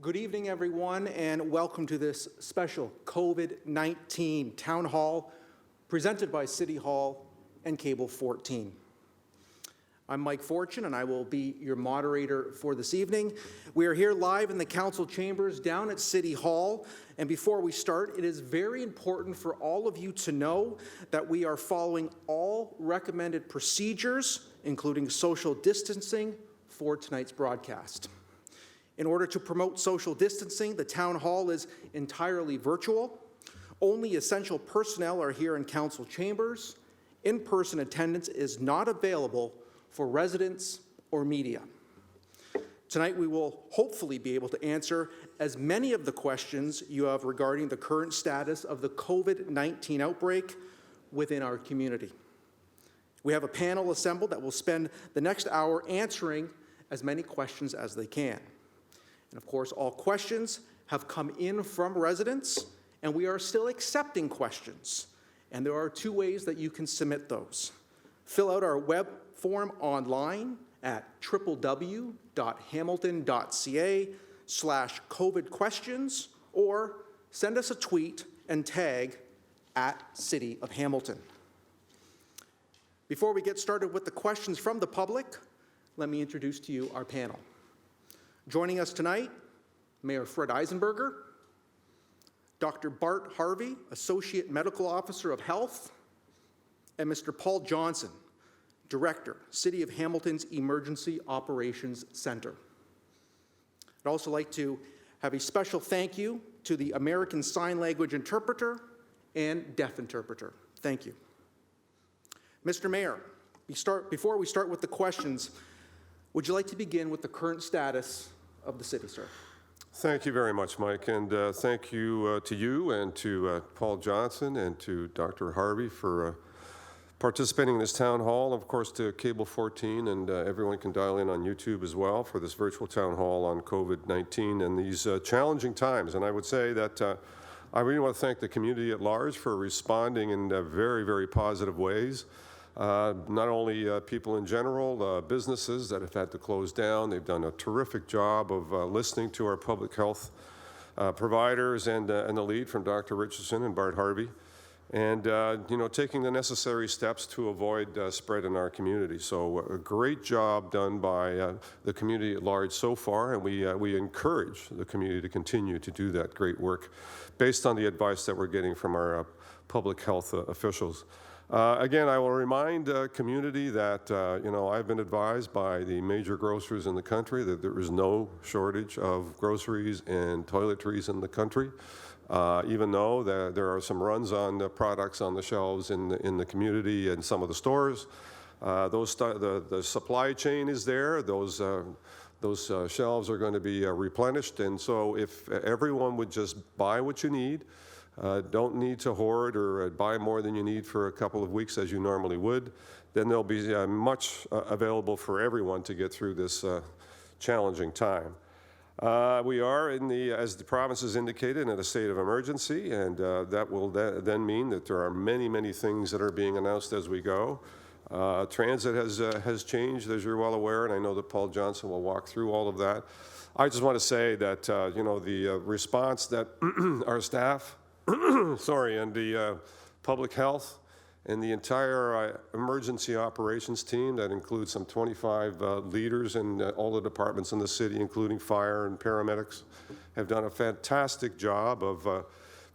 Good evening, everyone, and welcome to this special COVID-19 Town Hall presented by City Hall and Cable 14. I'm Mike Fortune, and I will be your moderator for this evening. We are here live in the council chambers down at City Hall, and before we start, it is very important for all of you to know that we are following all recommended procedures, including social distancing, for tonight's broadcast. In order to promote social distancing, the town hall is entirely virtual. Only essential personnel are here in council chambers. In-person attendance is not available for residents or media. Tonight we will hopefully be able to answer as many of the questions you have regarding the current status of the COVID-19 outbreak within our community. We have a panel assembled that will spend the next hour answering as many questions as they can. And of course, all questions have come in from residents, and we are still accepting questions. And there are two ways that you can submit those. Fill out our web form online at www.hamilton.ca/COVID-questions, or send us a tweet and tag @City of Hamilton. Before we get started with the questions from the public, let me introduce to you our panel. Joining us tonight, Mayor Fred Eisenberger, Dr. Bart Harvey, Associate Medical Officer of Health, and Mr. Paul Johnson, Director, City of Hamilton's Emergency Operations Center. I'd also like to have a special thank you to the American Sign Language interpreter and deaf interpreter. Thank you. Mr. Mayor, before we start with the questions, would you like to begin with the current status of the city, sir? Thank you very much, Mike, and thank you to you and to Paul Johnson and to Dr. Harvey for participating in this town hall. Of course, to Cable 14, and everyone can dial in on YouTube as well for this virtual town hall on COVID-19 and these challenging times. And I would say that I really want to thank the community at large for responding in very, very positive ways. Not only people in general, businesses that have had to close down. They've done a terrific job of listening to our public health providers and the lead from Dr. Richardson and Bart Harvey, and taking the necessary steps to avoid spread in our community. So a great job done by the community at large so far, and we encourage the community to continue to do that great work based on the advice that we're getting from our public health officials. Again, I will remind community that, I've been advised by the major grocers in the country that there is no shortage of groceries and toiletries in the country, even though there are some runs on the products on the shelves in the community and some of the stores. The supply chain is there. Those shelves are going to be replenished, and so if everyone would just buy what you need, don't need to hoard or buy more than you need for a couple of weeks as you normally would, then there'll be much available for everyone to get through this challenging time. We are, as the province has indicated, in a state of emergency, and that will then mean that there are many, many things that are being announced as we go. Transit has changed, as you're well aware, and I know that Paul Johnson will walk through all of that. I just want to say that, the response that our staff and the public health and the entire emergency operations team, that includes some 25 leaders in all the departments in the city, including fire and paramedics, have done a fantastic job of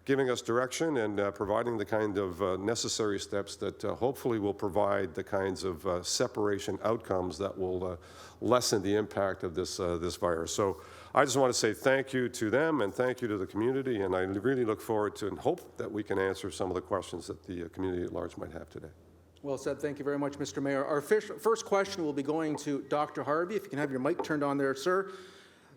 giving us direction and providing the kind of necessary steps that hopefully will provide the kinds of separation outcomes that will lessen the impact of this virus. So I just want to say thank you to them and thank you to the community, and I really look forward to and hope that we can answer some of the questions that the community at large might have today. Well said. Thank you very much, Mr. Mayor. Our first question will be going to Dr. Harvey. If you can have your mic turned on there, sir.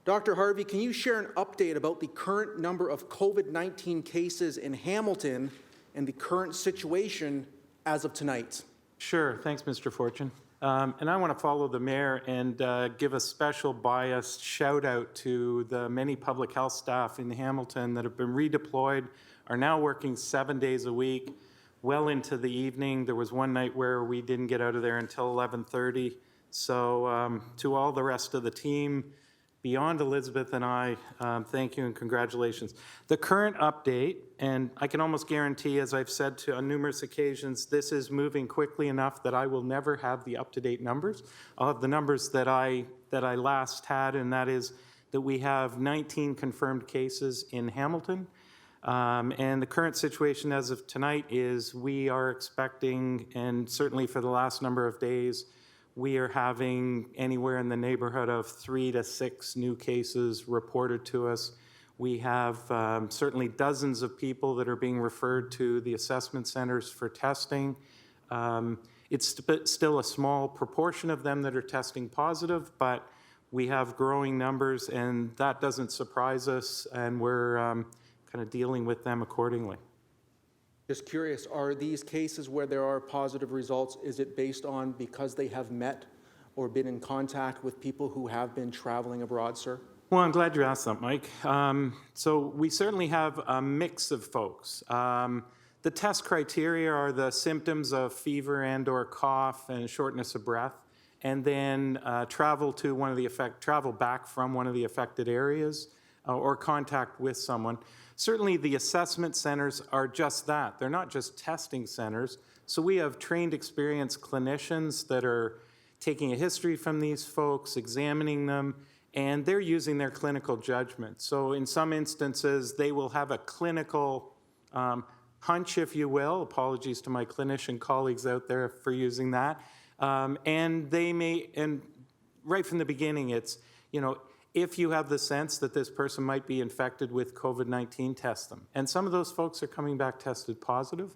Dr. Harvey, can you share an update about the current number of COVID-19 cases in Hamilton and the current situation as of tonight? Sure. Thanks, Mr. Fortune. And I want to follow the mayor and give a special biased shout out to the many public health staff in Hamilton that have been redeployed, are now working 7 days a week, well into the evening. There was one night where we didn't get out of there until 11:30. So to all the rest of the team, beyond Elizabeth and I, thank you and congratulations. The current update, and I can almost guarantee, as I've said on numerous occasions, this is moving quickly enough that I will never have the up-to-date numbers. I'll have the numbers that I last had, and that is that we have 19 confirmed cases in Hamilton. And the current situation as of tonight is we are expecting, and certainly for the last number of days, we are having anywhere in the neighborhood of 3 to 6 new cases reported to us. We have certainly dozens of people that are being referred to the assessment centers for testing. It's still a small proportion of them that are testing positive, but we have growing numbers, and that doesn't surprise us, and we're kind of dealing with them accordingly. Just curious, are these cases where there are positive results, is it based on because they have met or been in contact with people who have been traveling abroad, sir? Well, I'm glad you asked that, Mike. So we certainly have a mix of folks. The test criteria are the symptoms of fever and or cough and shortness of breath, and then travel back from one of the affected areas or contact with someone. Certainly the assessment centers are just that. They're not just testing centers. So we have trained, experienced clinicians that are taking a history from these folks, examining them, and they're using their clinical judgment. So in some instances, they will have a clinical hunch, if you will. Apologies to my clinician colleagues out there for using that. And they may, and right from the beginning, it's, if you have the sense that this person might be infected with COVID-19, test them. And some of those folks are coming back tested positive.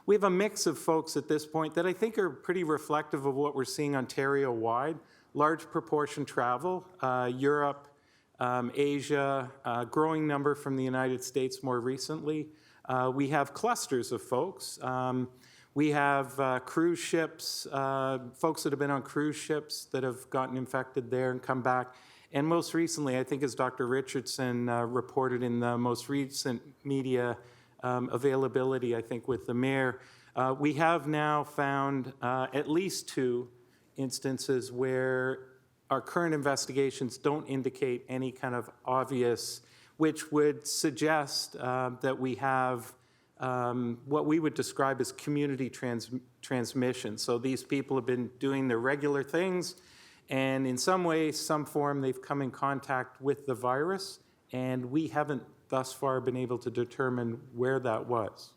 We have a mix of folks at this point that I think are pretty reflective of what we're seeing Ontario-wide. Large proportion travel, Europe, Asia, growing number from the United States more recently. We have clusters of folks. We have cruise ships, folks that have been on cruise ships that have gotten infected there and come back. And most recently, I think as Dr. Richardson reported in the most recent media availability, I think with the mayor, we have now found at least 2 instances where our current investigations don't indicate any kind of obvious, which would suggest that we have what we would describe as community transmission. So these people have been doing their regular things, and in some way, some form, they've come in contact with the virus, and we haven't thus far been able to determine where that was.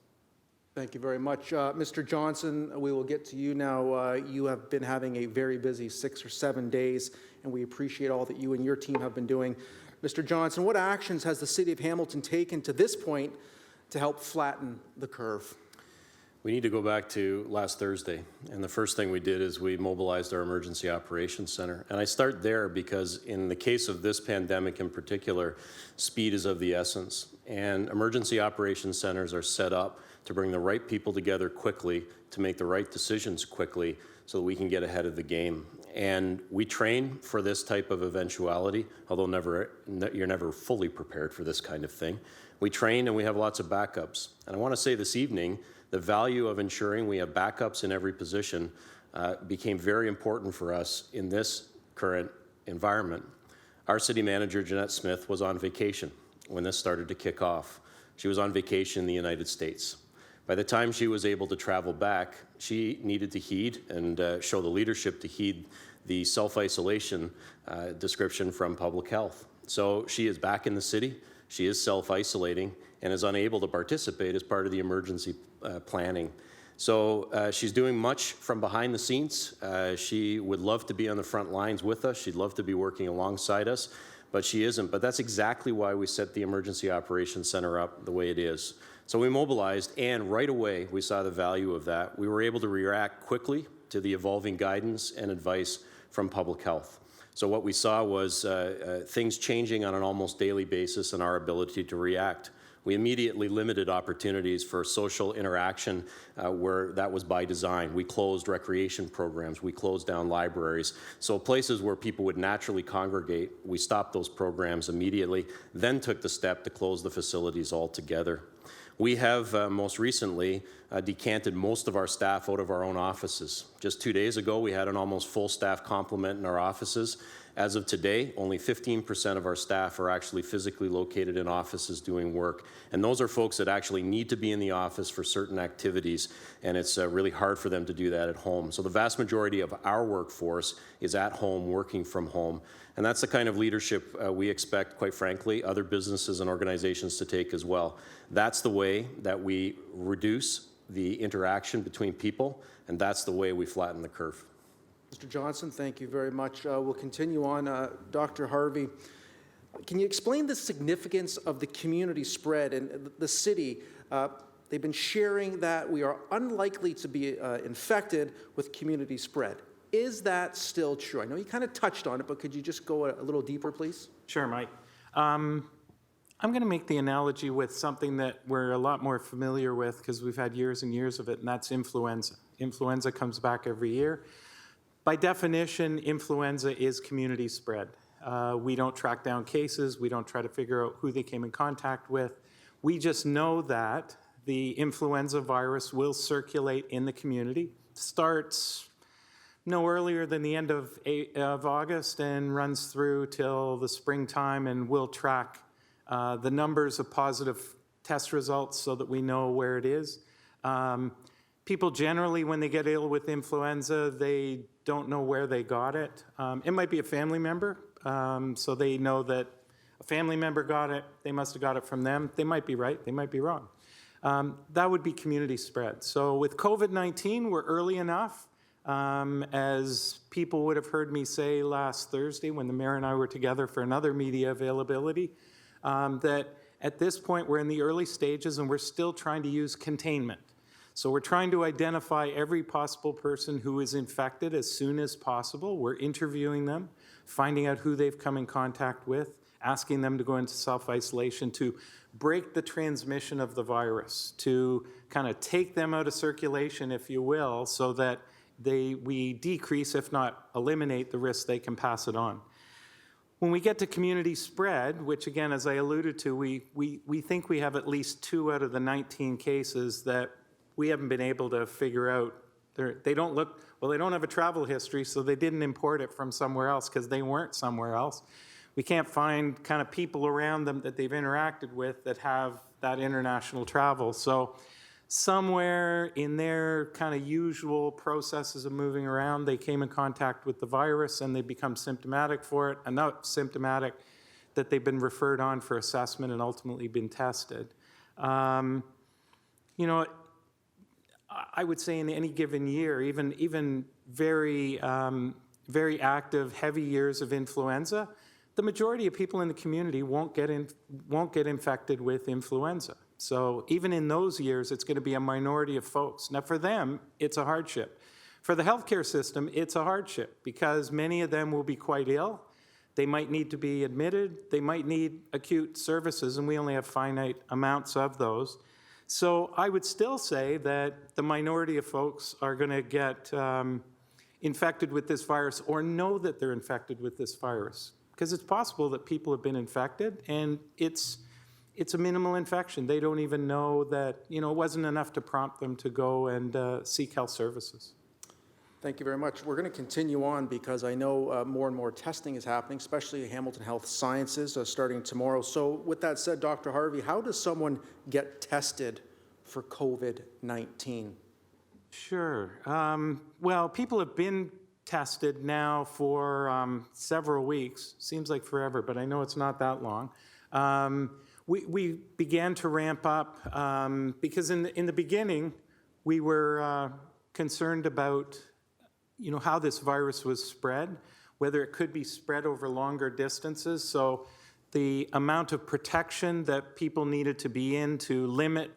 Thank you very much. Mr. Johnson, we will get to you now. You have been having a very busy 6 or 7 days, and we appreciate all that you and your team have been doing. Mr. Johnson, what actions has the City of Hamilton taken to this point to help flatten the curve? We need to go back to last Thursday, and the first thing we did is we mobilized our Emergency Operations Center. And I start there because in the case of this pandemic in particular, speed is of the essence. And Emergency Operations Centers are set up to bring the right people together quickly, to make the right decisions quickly, so that we can get ahead of the game. And we train for this type of eventuality, although you're never fully prepared for this kind of thing. We train and we have lots of backups. And I want to say this evening, the value of ensuring we have backups in every position became very important for us in this current environment. Our city manager, Jeanette Smith, was on vacation when this started to kick off. She was on vacation in the United States. By the time she was able to travel back, she needed to heed and show the leadership to heed the self-isolation description from public health. So she is back in the city. She is self-isolating and is unable to participate as part of the emergency planning. So she's doing much from behind the scenes. She would love to be on the front lines with us. She'd love to be working alongside us, but she isn't. But that's exactly why we set the Emergency Operations Center up the way it is. So we mobilized, and right away we saw the value of that. We were able to react quickly to the evolving guidance and advice from public health. So what we saw was things changing on an almost daily basis and our ability to react. We immediately limited opportunities for social interaction where that was by design. We closed recreation programs. We closed down libraries. So places where people would naturally congregate, we stopped those programs immediately, then took the step to close the facilities altogether. We have most recently decanted most of our staff out of our own offices. Just 2 days ago, we had an almost full staff complement in our offices, As of today, only 15% of our staff are actually physically located in offices doing work. And those are folks that actually need to be in the office for certain activities, and it's really hard for them to do that at home. So the vast majority of our workforce is at home, working from home. And that's the kind of leadership we expect, quite frankly, other businesses and organizations to take as well. That's the way that we reduce the interaction between people, and that's the way we flatten the curve. Mr. Johnson, thank you very much. We'll continue on. Dr. Harvey, can you explain the significance of the community spread? And the city, they've been sharing that we are unlikely to be infected with community spread. Is that still true? I know you kind of touched on it, but could you just go a little deeper, please? Sure, Mike. I'm going to make the analogy with something that we're a lot more familiar with because we've had years and years of it, and that's influenza. Influenza comes back every year. By definition, influenza is community spread. We don't track down cases. We don't try to figure out who they came in contact with. We just know that the influenza virus will circulate in the community. Starts no earlier than the end of August and runs through till the springtime, and we'll track the numbers of positive test results so that we know where it is. People generally, when they get ill with influenza, they don't know where they got it. It might be a family member, so they know that a family member got it, they must have got it from them. They might be right, they might be wrong. That would be community spread. So with COVID-19, we're early enough, as people would have heard me say last Thursday when the mayor and I were together for another media availability, that at this point we're in the early stages and we're still trying to use containment. So we're trying to identify every possible person who is infected as soon as possible. We're interviewing them, finding out who they've come in contact with, asking them to go into self-isolation to break the transmission of the virus, to kind of take them out of circulation, if you will, so that we decrease, if not eliminate, the risk they can pass it on. When we get to community spread, which again, as I alluded to, we think we have at least 2 out of the 19 cases that we haven't been able to figure out. They don't have a travel history, so they didn't import it from somewhere else because they weren't somewhere else. We can't find kind of people around them that they've interacted with that have that international travel. So somewhere in their kind of usual processes of moving around, they came in contact with the virus and they become symptomatic for it, enough symptomatic that they've been referred on for assessment and ultimately been tested. I would say in any given year, even very active, heavy years of influenza, the majority of people in the community won't get infected with influenza. So even in those years, it's going to be a minority of folks. Now for them, it's a hardship. For the healthcare system, it's a hardship because many of them will be quite ill. They might need to be admitted. They might need acute services, and we only have finite amounts of those. So I would still say that the minority of folks are going to get infected with this virus or know that they're infected with this virus, because it's possible that people have been infected and it's a minimal infection. They don't even know that, it wasn't enough to prompt them to go and seek health services. Thank you very much. We're going to continue on because I know more and more testing is happening, especially at Hamilton Health Sciences starting tomorrow. So with that said, Dr. Harvey, how does someone get tested for COVID-19? Sure. Well, people have been tested now for several weeks. Seems like forever, but I know it's not that long. We began to ramp up because in the beginning, we were concerned about how this virus was spread, whether it could be spread over longer distances. So the amount of protection that people needed to be in to limit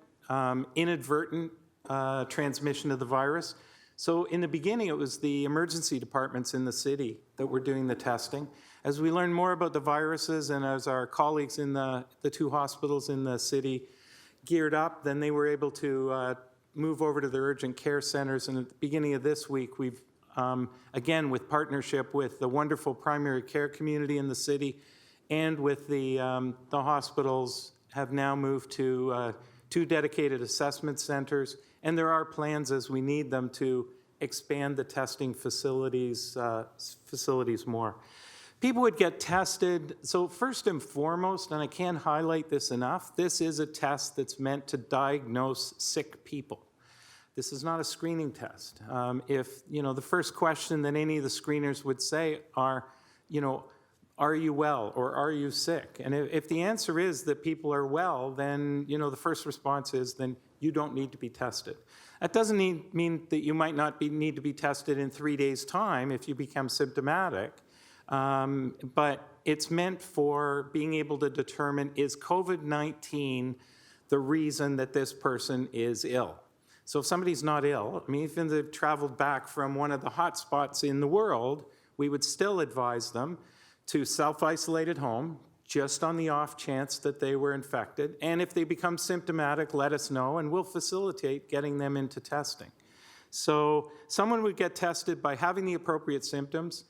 inadvertent transmission of the virus. So in the beginning, it was the emergency departments in the city that were doing the testing. As we learned more about the viruses and as our colleagues in the 2 hospitals in the city geared up, then they were able to move over to the urgent care centers. And at the beginning of this week, we've again, with partnership with the wonderful primary care community in the city and with the hospitals, have now moved to 2 dedicated assessment centers. And there are plans as we need them to expand the testing facilities more. People would get tested. So first and foremost, and I can't highlight this enough, this is a test that's meant to diagnose sick people. This is not a screening test. If, the first question that any of the screeners would say are, are you well or are you sick? And if the answer is that people are well, then, the first response is, then you don't need to be tested. That doesn't mean that you might not need to be tested in 3 days' time if you become symptomatic. But it's meant for being able to determine, is COVID-19 the reason that this person is ill? So if somebody's not ill, even if they've traveled back from one of the hot spots in the world, we would still advise them to self-isolate at home, just on the off chance that they were infected. And if they become symptomatic, let us know, and we'll facilitate getting them into testing. So someone would get tested by having the appropriate symptoms.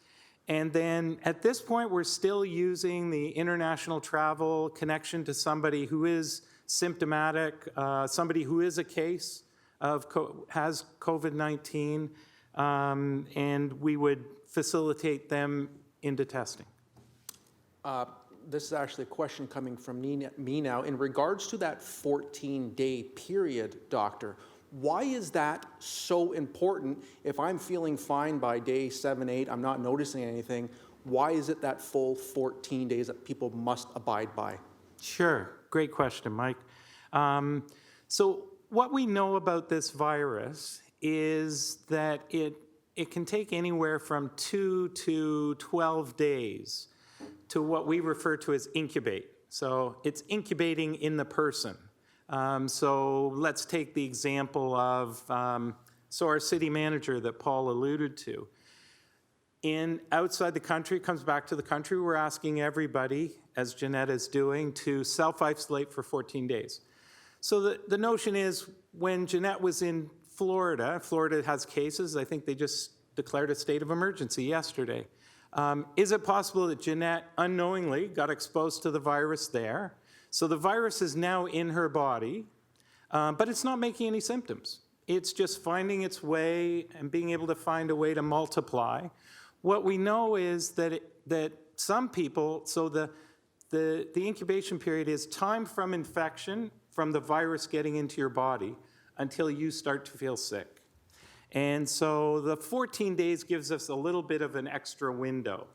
And then at this point, we're still using the international travel connection to somebody who is symptomatic, somebody who is a case of has COVID-19, and we would facilitate them into testing. This is actually a question coming from me now. In regards to that 14-day period, doctor, why is that so important? If I'm feeling fine by day 7, 8, I'm not noticing anything, why is it that full 14 days that people must abide by? Sure, great question, Mike. So what we know about this virus is that it can take anywhere from 2 to 12 days to what we refer to as incubate. So it's incubating in the person. So let's take the example of, our city manager that Paul alluded to. Outside the country, it comes back to the country, we're asking everybody, as Jeanette is doing, to self-isolate for 14 days. So the notion is, when Jeanette was in Florida has cases, I think they just declared a state of emergency yesterday. Is it possible that Jeanette unknowingly got exposed to the virus there? So the virus is now in her body, but it's not making any symptoms. It's just finding its way and being able to find a way to multiply. What we know is that some people, so the incubation period is time from infection, from the virus getting into your body, until you start to feel sick. And so the 14 days gives us a little bit of an extra window.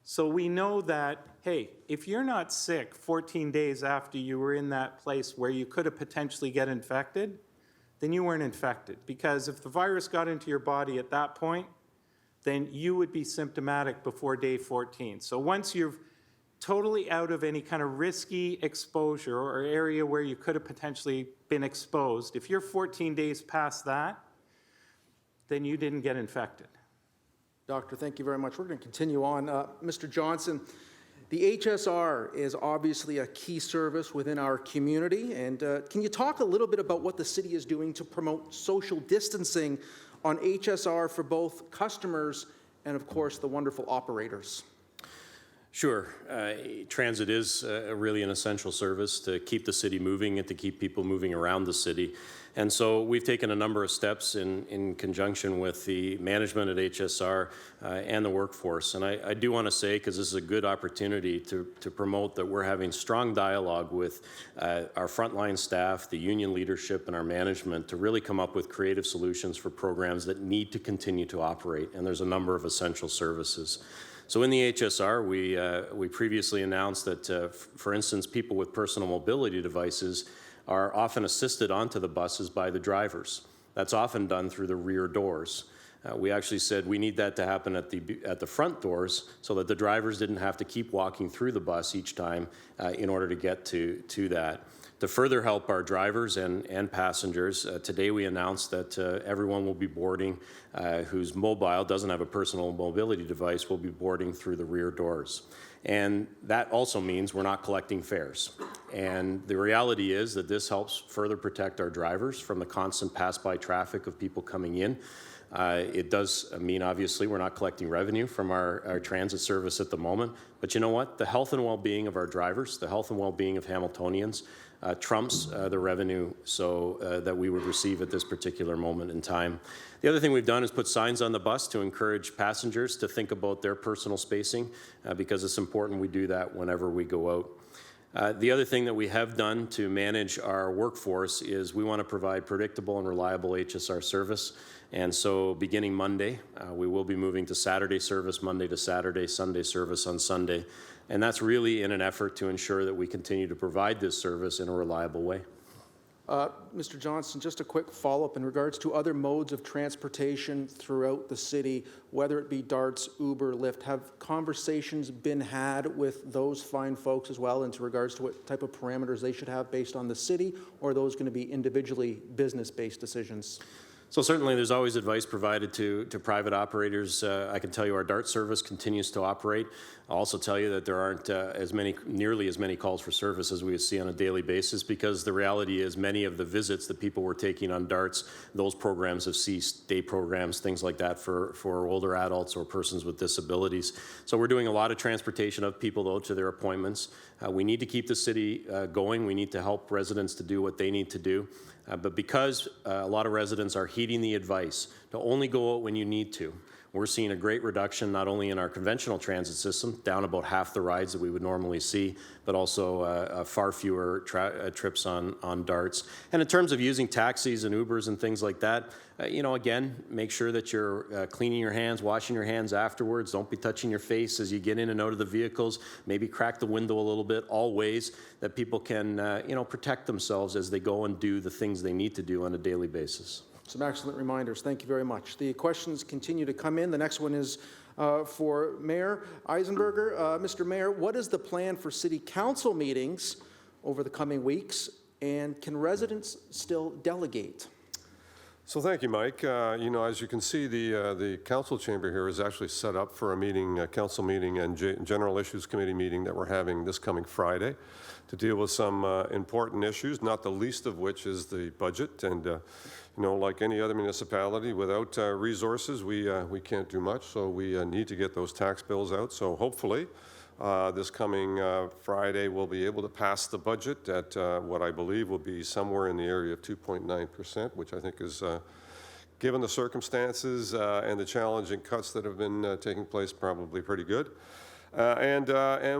So we know that, hey, if you're not sick 14 days after you were in that place where you could have potentially get infected, then you weren't infected. Because if the virus got into your body at that point, then you would be symptomatic before day 14. So once you're totally out of any kind of risky exposure or area where you could have potentially been exposed, if you're 14 days past that, then you didn't get infected. Doctor, thank you very much. We're going to continue on. Mr. Johnson, the HSR is obviously a key service within our community. And can you talk a little bit about what the city is doing to promote social distancing on HSR for both customers and, of course, the wonderful operators? Sure. Transit is really an essential service to keep the city moving and to keep people moving around the city. And so we've taken a number of steps in conjunction with the management at HSR and the workforce. And I do want to say, because this is a good opportunity to promote that we're having strong dialogue with our frontline staff, the union leadership, and our management to really come up with creative solutions for programs that need to continue to operate. And there's a number of essential services. So in the HSR, we previously announced that, for instance, people with personal mobility devices are often assisted onto the buses by the drivers. That's often done through the rear doors. We actually said we need that to happen at the front doors so that the drivers didn't have to keep walking through the bus each time in order to get to that. To further help our drivers and passengers, today we announced that everyone will be boarding who's mobile, doesn't have a personal mobility device, will be boarding through the rear doors. And that also means we're not collecting fares. And the reality is that this helps further protect our drivers from the constant pass-by traffic of people coming in. It does mean, obviously, we're not collecting revenue from our transit service at the moment. But you know what? The health and well-being of our drivers, the health and well-being of Hamiltonians trumps the revenue that we would receive at this particular moment in time. The other thing we've done is put signs on the bus to encourage passengers to think about their personal spacing because it's important we do that whenever we go out. The other thing that we have done to manage our workforce is we want to provide predictable and reliable HSR service. And so beginning Monday, we will be moving to Saturday service Monday to Saturday, Sunday service on Sunday. And that's really in an effort to ensure that we continue to provide this service in a reliable way. Mr. Johnson, just a quick follow-up in regards to other modes of transportation throughout the city, whether it be DARTs, Uber, Lyft. Have conversations been had with those fine folks as well into regards to what type of parameters they should have based on the city, or are those going to be individually business-based decisions? So certainly there's always advice provided to private operators. I can tell you our DART service continues to operate. I'll also tell you that there aren't nearly as many calls for service as we see on a daily basis, because the reality is many of the visits that people were taking on DARTs, those programs have ceased, day programs, things like that for older adults or persons with disabilities. So we're doing a lot of transportation of people, though, to their appointments. We need to keep the city going. We need to help residents to do what they need to do. But because a lot of residents are heeding the advice to only go out when you need to, we're seeing a great reduction not only in our conventional transit system, down about half the rides that we would normally see, but also far fewer trips on DARTs. And in terms of using taxis and Ubers and things like that, again, make sure that you're cleaning your hands, washing your hands afterwards. Don't be touching your face as you get in and out of the vehicles. Maybe crack the window a little bit. All ways that people can, protect themselves as they go and do the things they need to do on a daily basis. Some excellent reminders. Thank you very much. The questions continue to come in. The next one is for Mayor Eisenberger. Mr. Mayor, what is the plan for city council meetings over the coming weeks, and can residents still delegate? So thank you, Mike. As you can see, the council chamber here is actually set up for a meeting, a council meeting and general issues committee meeting that we're having this coming Friday to deal with some important issues, not the least of which is the budget. And like any other municipality, without resources, we can't do much. So we need to get those tax bills out. So hopefully, this coming Friday, we'll be able to pass the budget at what I believe will be somewhere in the area of 2.9%, which I think is, given the circumstances and the challenging cuts that have been taking place, probably pretty good. And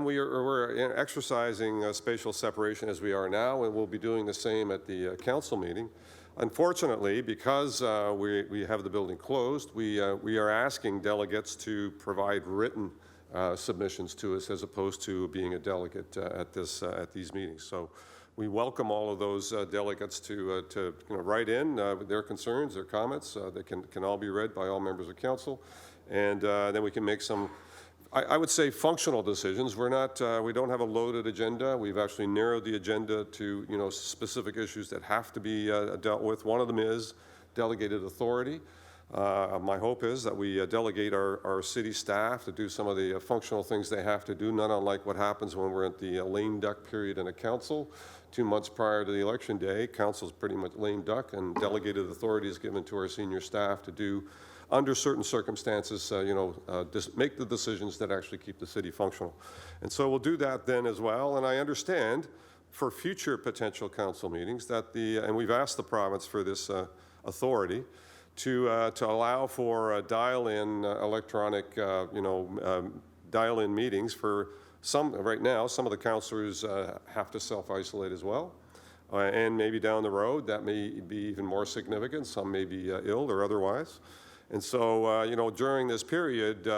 we're exercising spatial separation as we are now, and we'll be doing the same at the council meeting. Unfortunately, because we have the building closed, we are asking delegates to provide written submissions to us as opposed to being a delegate at these meetings. So we welcome all of those delegates to write in their concerns, their comments. They can all be read by all members of council, and then we can make some, I would say, functional decisions. We don't have a loaded agenda. We've actually narrowed the agenda to specific issues that have to be dealt with. One of them is delegated authority. My hope is that we delegate our city staff to do some of the functional things they have to do, not unlike what happens when we're at the lame duck period in a council. 2 months prior to the election day, council's pretty much lame duck, and delegated authority is given to our senior staff to do, under certain circumstances, make the decisions that actually keep the city functional. And so we'll do that then as well. And I understand for future potential council meetings that and we've asked the province for this authority to allow for dial-in electronic, dial-in meetings for some. Right now, some of the councillors have to self-isolate as well. And maybe down the road, that may be even more significant. Some may be ill or otherwise. And so, during this period,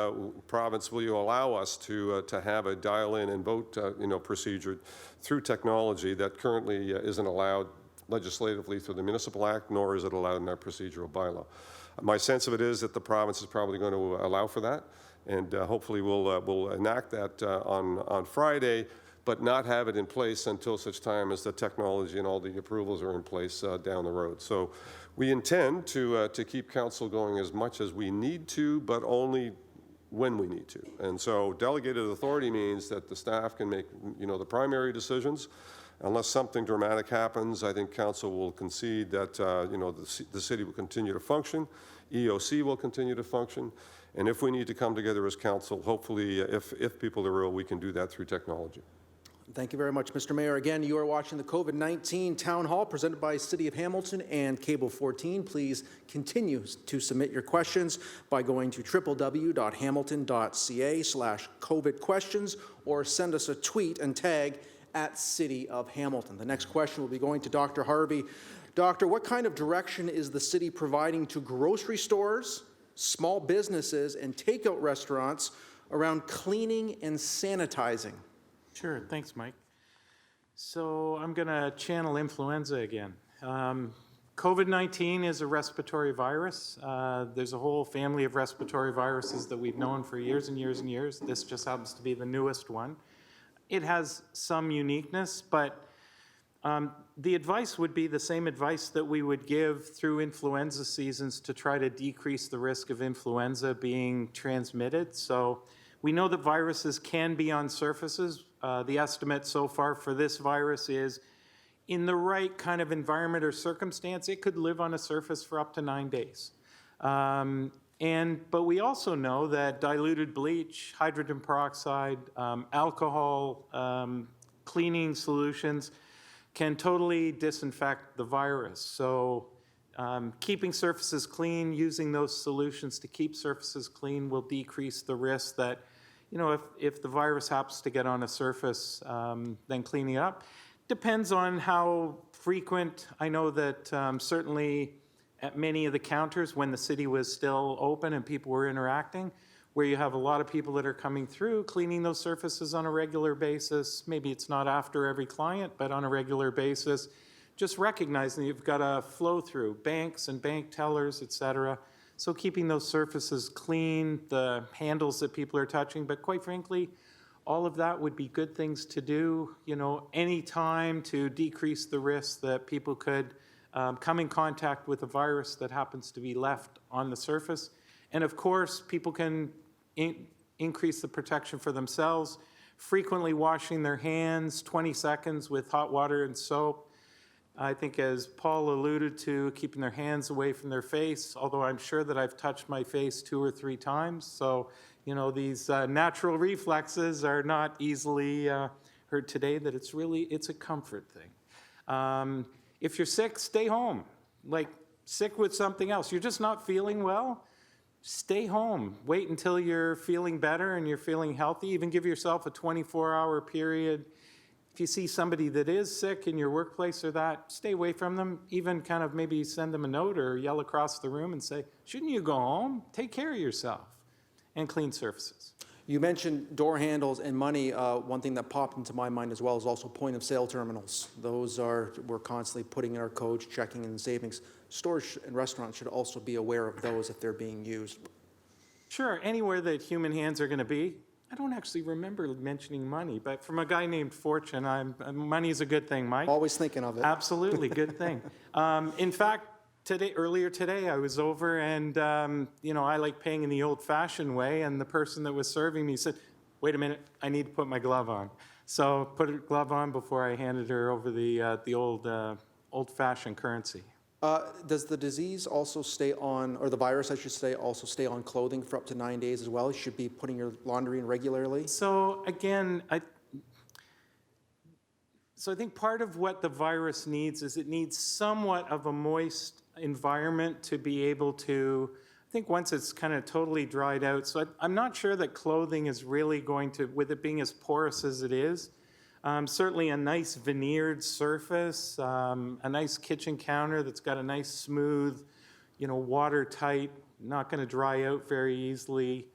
province, will you allow us to have a dial-in and vote, procedure through technology that currently isn't allowed legislatively through the Municipal Act, nor is it allowed in our procedural bylaw. My sense of it is that the province is probably going to allow for that, and hopefully we'll enact that on Friday, but not have it in place until such time as the technology and all the approvals are in place down the road. So we intend to keep council going as much as we need to, but only when we need to. And so delegated authority means that the staff can make, the primary decisions. unless something dramatic happens, I think council will concede that, the city will continue to function, EOC will continue to function, and if we need to come together as council, hopefully, if people are ill, we can do that through technology. Thank you very much, Mr. Mayor. Again, you are watching the COVID-19 Town Hall presented by City of Hamilton and Cable 14. Please continue to submit your questions by going to www.hamilton.ca/COVID questions or send us a tweet and tag @City of Hamilton. The next question will be going to Dr. Harvey. Doctor, what kind of direction is the city providing to grocery stores, small businesses, and takeout restaurants around cleaning and sanitizing? Sure, thanks, Mike. So I'm going to channel influenza again. COVID-19 is a respiratory virus. There's a whole family of respiratory viruses that we've known for years and years and years. This just happens to be the newest one. It has some uniqueness, but the advice would be the same advice that we would give through influenza seasons to try to decrease the risk of influenza being transmitted. So we know that viruses can be on surfaces. The estimate so far for this virus is in the right kind of environment or circumstance, it could live on a surface for up to 9 days. But we also know that diluted bleach, hydrogen peroxide, alcohol, cleaning solutions can totally disinfect the virus. So keeping surfaces clean, using those solutions to keep surfaces clean will decrease the risk that, if the virus happens to get on a surface, then cleaning it up. Depends on how frequent. I know that certainly at many of the counters when the city was still open and people were interacting, where you have a lot of people that are coming through, cleaning those surfaces on a regular basis. Maybe it's not after every client, but on a regular basis. Just recognizing that you've got a flow through banks and bank tellers, et cetera. So keeping those surfaces clean, the handles that people are touching, but quite frankly, all of that would be good things to do, any time to decrease the risk that people could come in contact with a virus that happens to be left on the surface. And of course, people can increase the protection for themselves, frequently washing their hands, 20 seconds with hot water and soap. I think as Paul alluded to, keeping their hands away from their face, although I'm sure that I've touched my face 2 or 3 times. So, these natural reflexes are not easily heard today, that it's a comfort thing. If you're sick, stay home. Like sick with something else. You're just not feeling well, stay home. Wait until you're feeling better and you're feeling healthy. Even give yourself a 24-hour period. If you see somebody that is sick in your workplace or that, stay away from them. Even kind of maybe send them a note or yell across the room and say, shouldn't you go home? Take care of yourself. And clean surfaces. You mentioned door handles and money. One thing that popped into my mind as well is also point-of-sale terminals. We're constantly putting in our codes, checking in savings. Stores and restaurants should also be aware of those if they're being used. Sure, anywhere that human hands are going to be. I don't actually remember mentioning money, but from a guy named Fortune, money is a good thing, Mike. Always thinking of it. Absolutely, good thing. In fact, earlier today, I was over and, I like paying in the old-fashioned way, and the person that was serving me said, wait a minute, I need to put my glove on. So put a glove on before I handed her over the old-fashioned currency. Does the disease also stay on, or the virus, I should say, also stay on clothing for up to 9 days as well? You should be putting your laundry in regularly? So again, I think part of what the virus needs is it needs somewhat of a moist environment to be able to, I think once it's kind of totally dried out. So I'm not sure that clothing is really going to, with it being as porous as it is, certainly a nice veneered surface, a nice kitchen counter that's got a nice smooth, watertight, not going to dry out very easily.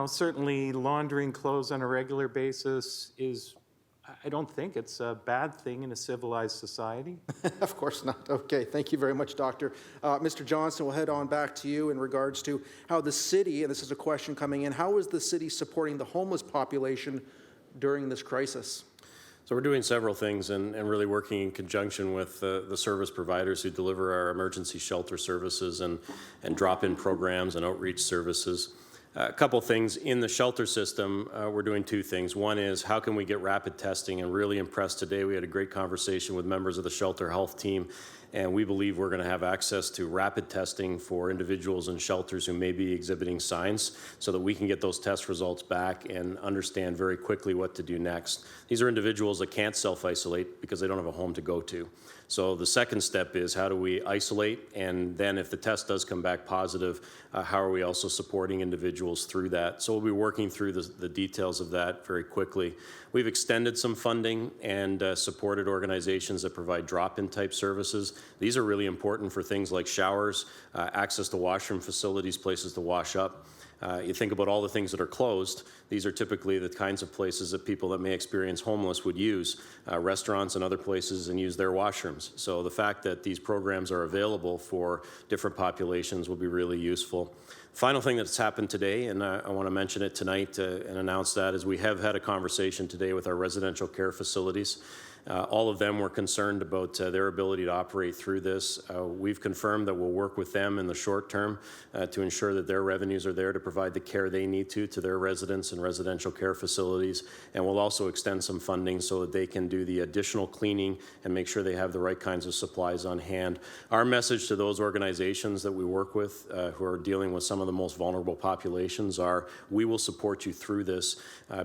Certainly laundering clothes on a regular basis is, I don't think it's a bad thing in a civilized society. Of course not. Okay, thank you very much, Doctor. Mr. Johnson, we'll head on back to you in regards to how the city, and this is a question coming in, how is the city supporting the homeless population during this crisis? So we're doing several things and really working in conjunction with the service providers who deliver our emergency shelter services and drop-in programs and outreach services. A couple things in the shelter system, we're doing two things. One is how can we get rapid testing, and really impressed today. We had a great conversation with members of the shelter health team, and we believe we're going to have access to rapid testing for individuals in shelters who may be exhibiting signs so that we can get those test results back and understand very quickly what to do next. These are individuals that can't self-isolate because they don't have a home to go to. So the second step is how do we isolate, and then if the test does come back positive, how are we also supporting individuals through that? So we'll be working through the details of that very quickly. We've extended some funding and supported organizations that provide drop-in type services. These are really important for things like showers, access to washroom facilities, places to wash up. You think about all the things that are closed. These are typically the kinds of places that people that may experience homeless would use, restaurants and other places, and use their washrooms. So the fact that these programs are available for different populations will be really useful. Final thing that's happened today, and I want to mention it tonight and announce that, is we have had a conversation today with our residential care facilities. All of them were concerned about their ability to operate through this. We've confirmed that we'll work with them in the short term to ensure that their revenues are there to provide the care they need to their residents and residential care facilities. And we'll also extend some funding so that they can do the additional cleaning and make sure they have the right kinds of supplies on hand. Our message to those organizations that we work with who are dealing with some of the most vulnerable populations are, we will support you through this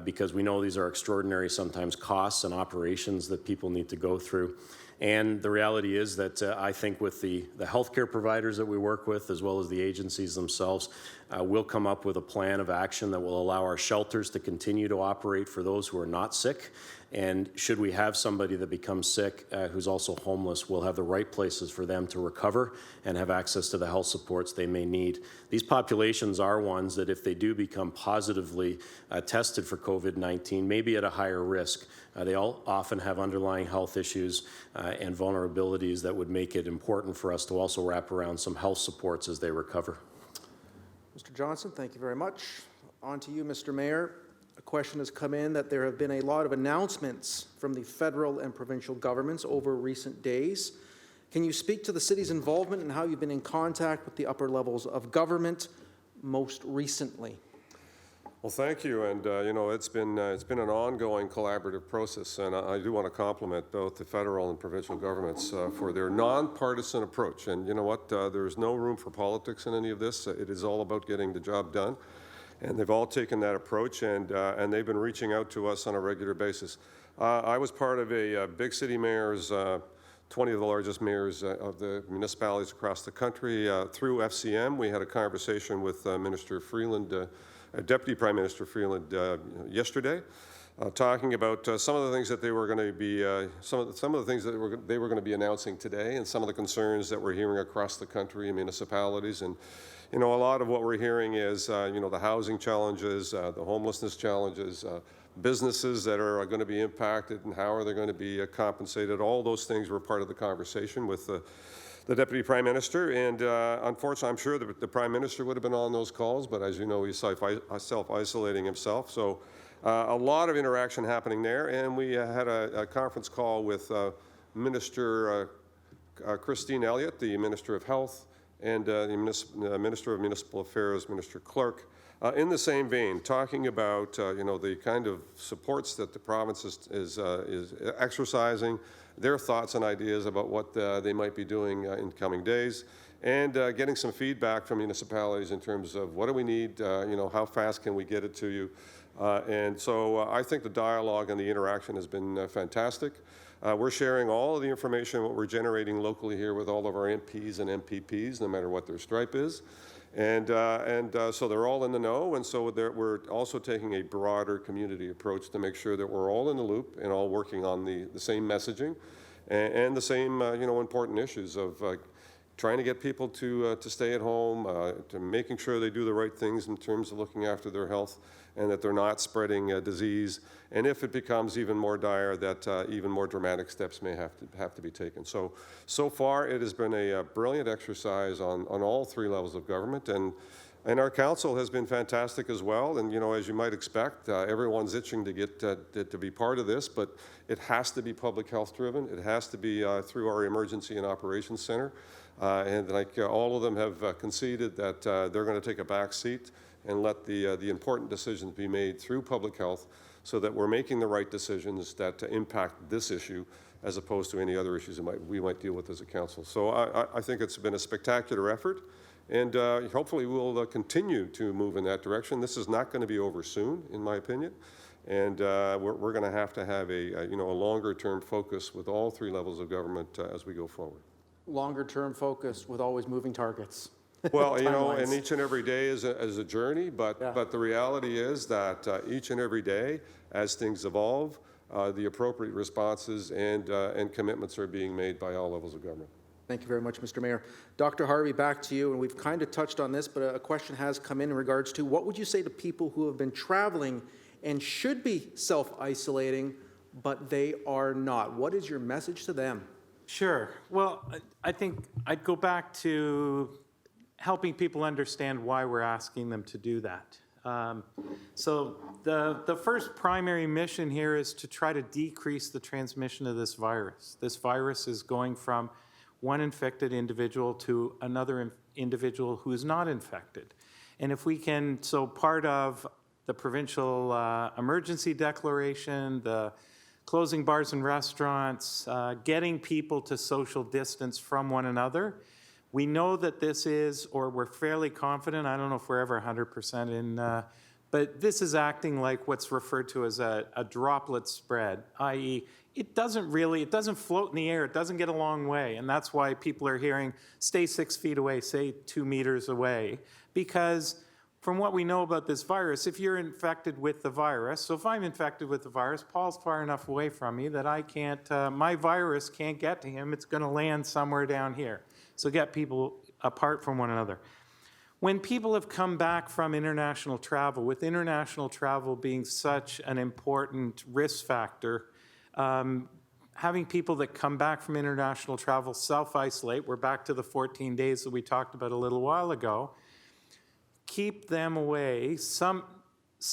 because we know these are extraordinary sometimes costs and operations that people need to go through. And the reality is that I think with the healthcare providers that we work with, as well as the agencies themselves, we'll come up with a plan of action that will allow our shelters to continue to operate for those who are not sick. And should we have somebody that becomes sick who's also homeless, we'll have the right places for them to recover and have access to the health supports they may need. These populations are ones that if they do become positively tested for COVID-19, may be at a higher risk. They all often have underlying health issues and vulnerabilities that would make it important for us to also wrap around some health supports as they recover. Mr. Johnson, thank you very much. On to you, Mr. Mayor. A question has come in that there have been a lot of announcements from the federal and provincial governments over recent days. Can you speak to the city's involvement and how you've been in contact with the upper levels of government most recently? Well, thank you, and it's been an ongoing collaborative process, and I do want to compliment both the federal and provincial governments for their nonpartisan approach. And you know what? There's no room for politics in any of this. It is all about getting the job done. And they've all taken that approach, and they've been reaching out to us on a regular basis. I was part of a big city mayors, 20 of the largest mayors of the municipalities across the country. Through FCM, we had a conversation with Minister Freeland, Deputy Prime Minister Freeland, yesterday, talking about some of the things that they were going to be, some of the things that they were going to be announcing today, and some of the concerns that we're hearing across the country in municipalities. And a lot of what we're hearing is, the housing challenges, the homelessness challenges, businesses that are going to be impacted and how are they going to be compensated. All those things were part of the conversation with the Deputy Prime Minister. And unfortunately, I'm sure the Prime Minister would have been on those calls, but as you know, he's self-isolating himself. So a lot of interaction happening there. And we had a conference call with Minister Christine Elliott, the Minister of Health, and the Minister of Municipal Affairs, Minister Clark, in the same vein, talking about the kind of supports that the province is exercising, their thoughts and ideas about what they might be doing in coming days, and getting some feedback from municipalities in terms of what do we need, how fast can we get it to you. And so I think the dialogue and the interaction has been fantastic. We're sharing all of the information, what we're generating locally here with all of our MPs and MPPs, no matter what their stripe is. And so they're all in the know, and so we're also taking a broader community approach to make sure that we're all in the loop and all working on the same messaging and the same important issues of trying to get people to stay at home, to making sure they do the right things in terms of looking after their health and that they're not spreading disease. And if it becomes even more dire, that even more dramatic steps may have to be taken. So far, it has been a brilliant exercise on all three levels of government, and our council has been fantastic as well. And as you might expect, everyone's itching to get to be part of this, but it has to be public health driven. It has to be through our Emergency and Operations Center, and all of them have conceded that they're going to take a back seat and let the important decisions be made through public health so that we're making the right decisions that impact this issue as opposed to any other issues that we might deal with as a council. So I think it's been a spectacular effort, and hopefully we'll continue to move in that direction. This is not going to be over soon, in my opinion, and we're going to have a longer-term focus with all three levels of government as we go forward. Longer-term focus with always moving targets. Well, you know, Timelines. and each and every day is a journey, but the reality is that each and every day, as things evolve, the appropriate responses and commitments are being made by all levels of government. Thank you very much, Mr. Mayor. Dr. Harvey, back to you, and we've kind of touched on this, but a question has come in regards to what would you say to people who have been traveling and should be self-isolating, but they are not? What is your message to them? Sure. Well, I think I'd go back to helping people understand why we're asking them to do that. So the first primary mission here is to try to decrease the transmission of this virus. This virus is going from one infected individual to another individual who is not infected. And if we can, so part of the provincial emergency declaration, the closing bars and restaurants, getting people to social distance from one another, we know that this is, or we're fairly confident, I don't know if we're ever 100% in, but this is acting like what's referred to as a droplet spread, i.e. it doesn't float in the air, it doesn't get a long way, and that's why people are hearing, stay 6 feet away, stay 2 meters away, because from what we know about this virus, if you're infected with the virus, so if I'm infected with the virus, Paul's far enough away from me that I can't, my virus can't get to him, it's gonna land somewhere down here. So get people apart from one another. When people have come back from international travel, with international travel being such an important risk factor, having people that come back from international travel self-isolate, we're back to the 14 days that we talked about a little while ago, keep them away. Some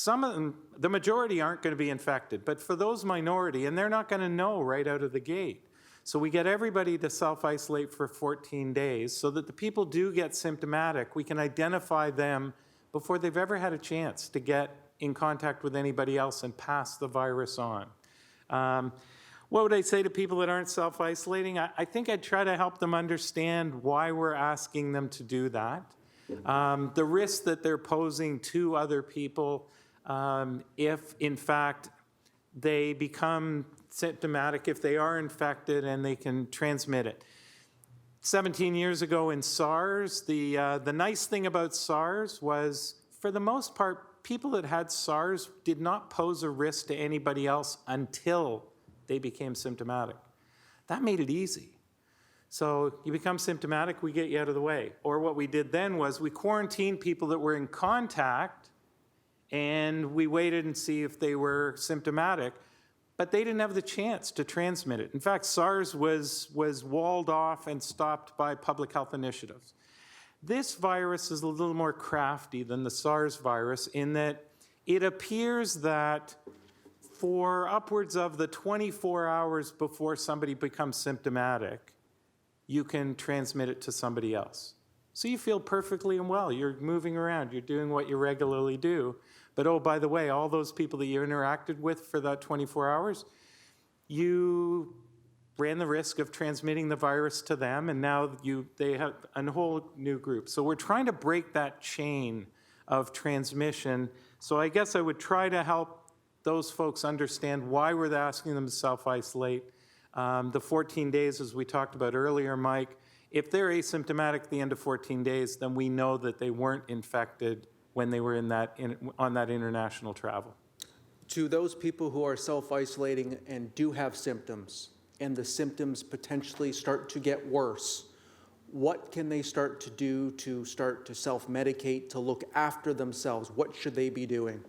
of them, the majority aren't going to be infected, but for those minority, and they're not going to know right out of the gate. So we get everybody to self-isolate for 14 days so that the people do get symptomatic. We can identify them before they've ever had a chance to get in contact with anybody else and pass the virus on. What would I say to people that aren't self-isolating? I think I'd try to help them understand why we're asking them to do that. The risk that they're posing to other people if, in fact, they become symptomatic, if they are infected and they can transmit it. 17 years ago in SARS, the nice thing about SARS was, for the most part, people that had SARS did not pose a risk to anybody else until they became symptomatic. That made it easy. So you become symptomatic, we get you out of the way. Or what we did then was we quarantined people that were in contact and we waited and see if they were symptomatic, but they didn't have the chance to transmit it. In fact, SARS was walled off and stopped by public health initiatives. This virus is a little more crafty than the SARS virus in that it appears that for upwards of the 24 hours before somebody becomes symptomatic, you can transmit it to somebody else. So you feel perfectly well, you're moving around, you're doing what you regularly do, but oh, by the way, all those people that you interacted with for that 24 hours, you ran the risk of transmitting the virus to them, and now they have a whole new group. So we're trying to break that chain of transmission. So I guess I would try to help those folks understand why we're asking them to self-isolate. The 14 days, as we talked about earlier, Mike, if they're asymptomatic at the end of 14 days, then we know that they weren't infected when they were on that international travel. To those people who are self-isolating and do have symptoms, and the symptoms potentially start to get worse, what can they start to do to start to self-medicate, to look after themselves? What should they be doing?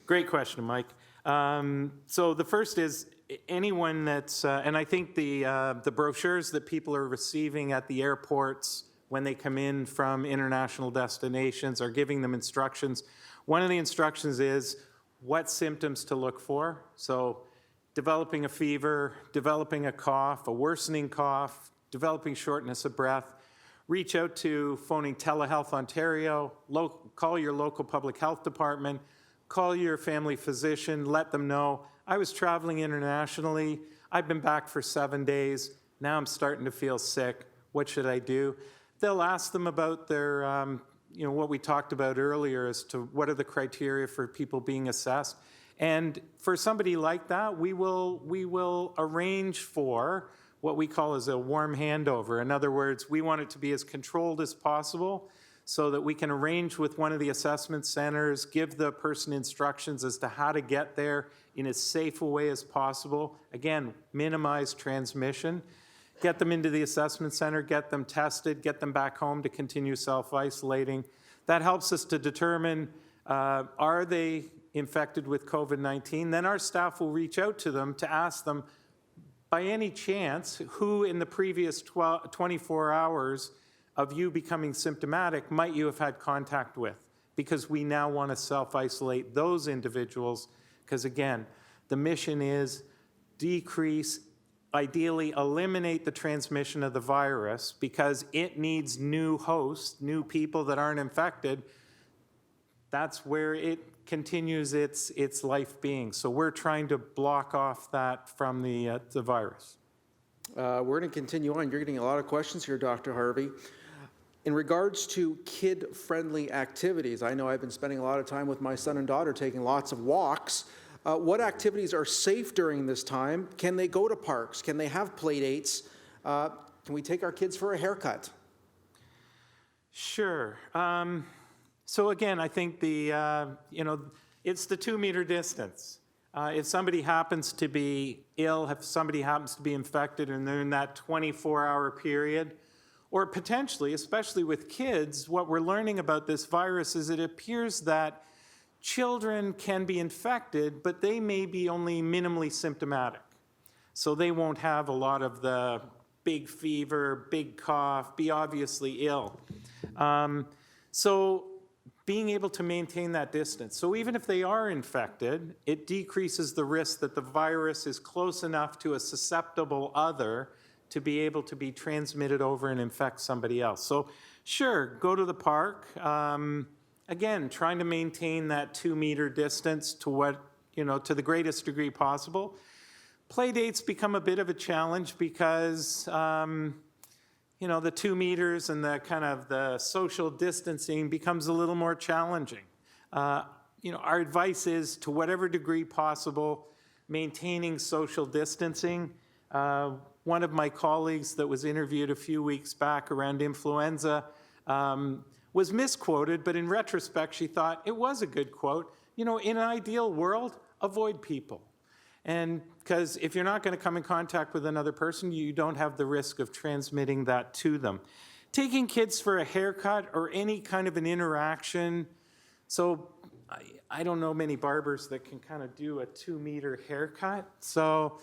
Great question, Mike. So the first is anyone that's, and I think the brochures that people are receiving at the airports when they come in from international destinations are giving them instructions. One of the instructions is what symptoms to look for. So developing a fever, developing a cough, a worsening cough, developing shortness of breath. reach out to phoning Telehealth Ontario, call your local public health department, call your family physician, let them know, I was traveling internationally, I've been back for 7 days, now I'm starting to feel sick, what should I do? They'll ask them about their, what we talked about earlier as to what are the criteria for people being assessed. And for somebody like that, we will arrange for what we call as a warm handover. In other words, we want it to be as controlled as possible so that we can arrange with one of the assessment centers, give the person instructions as to how to get there in as safe a way as possible. Again, minimize transmission. Get them into the assessment center, get them tested, get them back home to continue self-isolating. That helps us to determine, are they infected with COVID-19? Then our staff will reach out to them to ask them, by any chance, who in the previous 24 hours of you becoming symptomatic might you have had contact with? Because we now want to self-isolate those individuals, because again, the mission is decrease, ideally eliminate the transmission of the virus, because it needs new hosts, new people that aren't infected. That's where it continues its life being. So we're trying to block off that from the virus. We're going to continue on. You're getting a lot of questions here, Dr. Harvey. In regards to kid-friendly activities, I know I've been spending a lot of time with my son and daughter taking lots of walks. What activities are safe during this time? Can they go to parks? Can they have play dates? Can we take our kids for a haircut? Sure. So again, I think it's the 2 meter distance. If somebody happens to be ill, if somebody happens to be infected and they're in that 24-hour period, or potentially, especially with kids, what we're learning about this virus is it appears that children can be infected, but they may be only minimally symptomatic. So they won't have a lot of the big fever, big cough, be obviously ill. So being able to maintain that distance. So even if they are infected, it decreases the risk that the virus is close enough to a susceptible other to be able to be transmitted over and infect somebody else. So sure, go to the park. Again, trying to maintain that 2 meter distance to to the greatest degree possible. Play dates become a bit of a challenge because, the 2 meters and the kind of the social distancing becomes a little more challenging. Our advice is, to whatever degree possible, maintaining social distancing. One of my colleagues that was interviewed a few weeks back around influenza was misquoted, but in retrospect, she thought it was a good quote. In an ideal world, avoid people. And because if you're not going to come in contact with another person, you don't have the risk of transmitting that to them. Taking kids for a haircut or any kind of an interaction. So I don't know many barbers that can kind of do a 2 meter haircut. So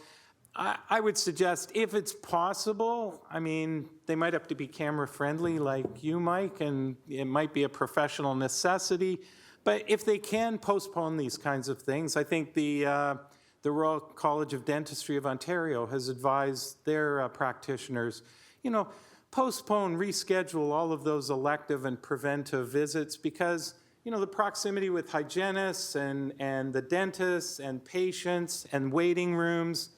I would suggest, if it's possible, they might have to be camera friendly like you, Mike, and it might be a professional necessity. But if they can postpone these kinds of things, I think the Royal College of Dentistry of Ontario has advised their practitioners, postpone, reschedule all of those elective and preventive visits, because, the proximity with hygienists and the dentists and patients and waiting rooms,